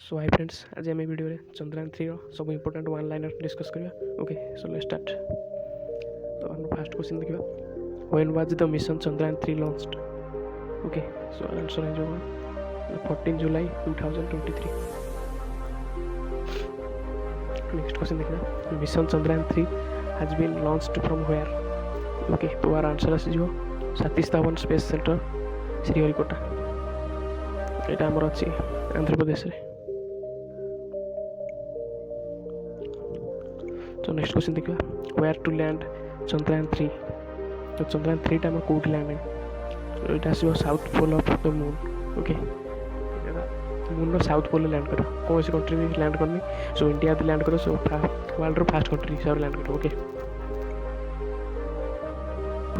सो hi friends, आज आम video Chandrayaan 3 सब इंपोर्टेंट वन लाइनर डिस्कस करिया। Okay, so let's start. तो हम फर्स्ट क्वेश्चन देखिबा, when was the mission Chandrayaan 3 launched? Okay, so answer है जो 14 जुलाई 2023। नेक्स्ट क्वेश्चन देखिबा, mission Chandrayaan 3 has been launched from where? Okay, तो आर आंसर आसी जो सतीश धावन स्पेस सेंटर श्रीहरिकोटा। एटा हमर अछि आंध्र प्रदेश रे। तो नेक्स्ट क्वेश्चन देखिए, वेयर टू लैंड चंद्रयान 3? तो चंद्रयान 3 टा कौट लैंड है, इट आसो south pole of the moon. Okay, moon रो साउथ पोल लैंड कर, कौन सी कंट्री में लैंड करनी? सो इंडिया भी लैंड करो, so world row first country हिसाब लैंड करो। Okay,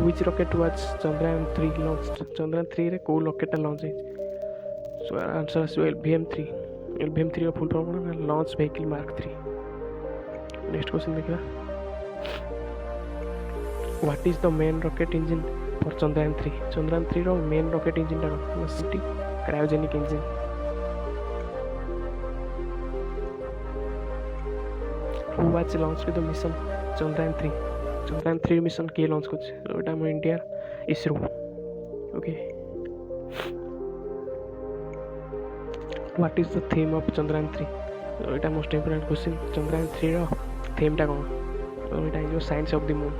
which rocket was Chandrayaan 3 launched? Chandrayaan 3 रे को रॉकेट लॉन्च है? सो आंसर आसो LVM-3। LVM-3 रो फुल फॉर्म है launch vehicle mark 3। Next question देखिए, what is the main rocket engine for Chandrayaan 3? Chandrayaan 3 रो मेन रॉकेट इंजन टा सिटी cryogenic engine. Who was launch the mission Chandrayaan 3? Chandrayaan 3 mission के launch करछ? एटा हम India ISRO. Okay, what is the theme of Chandrayaan 3? तो एटा मोस्ट इंपोर्टेंट क्वेश्चन। चंद्रयान 3 रो थीम टा कोन? तो एटा is science of the moon.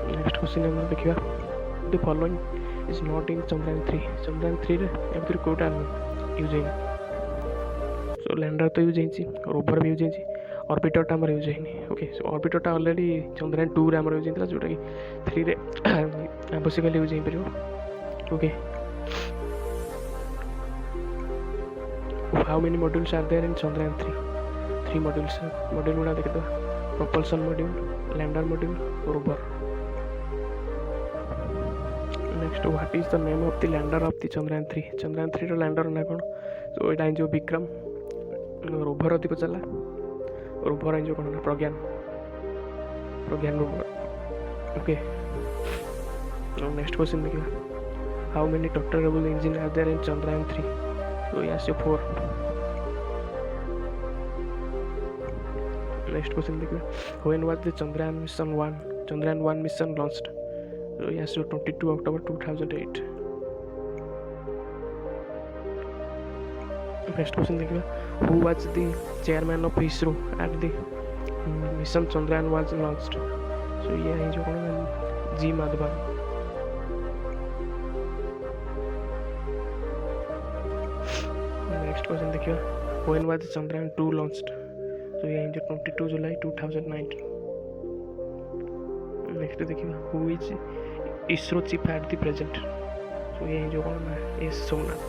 Next question हम देखिबा, the following is not in Chandrayaan 3। Chandrayaan 3 रे एबतिर कोटा यूज है? सो लैंडर तो यूज है, रोवर भी यूज है, ऑर्बिटर टा हमर यूज है। ओके, सो ऑर्बिटर टा ऑलरेडी चंद्रयान 2 रे हमर यूज हैतला, जोटा कि 3 रे बेसिकली यूज है परियो। Okay, how many modules are there in Chandrayaan 3? 3 modules. Module गुड़ा देख दो, propulsion module, lander module, rover. Next, what is the name of the lander of the Chandrayaan 3? Chandrayaan 3 row lander ना कौन? So it जो Vikram, rover अधिक चला, rover जो कौन ना प्रज्ञान rover. Okay. Now next question देखिए, how many rotorable engine are there in Chandrayaan 3? So yes, 4. Next question देखिए, when was the Chandrayaan 1 mission launched? So yes, 22 October 2008. Next question देखिए, who was the chairman of ISRO at the mission Chandrayaan was launched? So ये है जो कौन? G Madhavan. Next question देखिए, when was Chandrayaan 2 launched? तो ये 22 जुलाई 2019। Next देखिए, who is ISRO chief at the present? तो ये जो कौन है? S Somnath.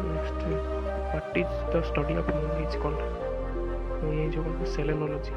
Next, what is the study of moon is called? तो ये जो कौन? सेलेनोलॉजी।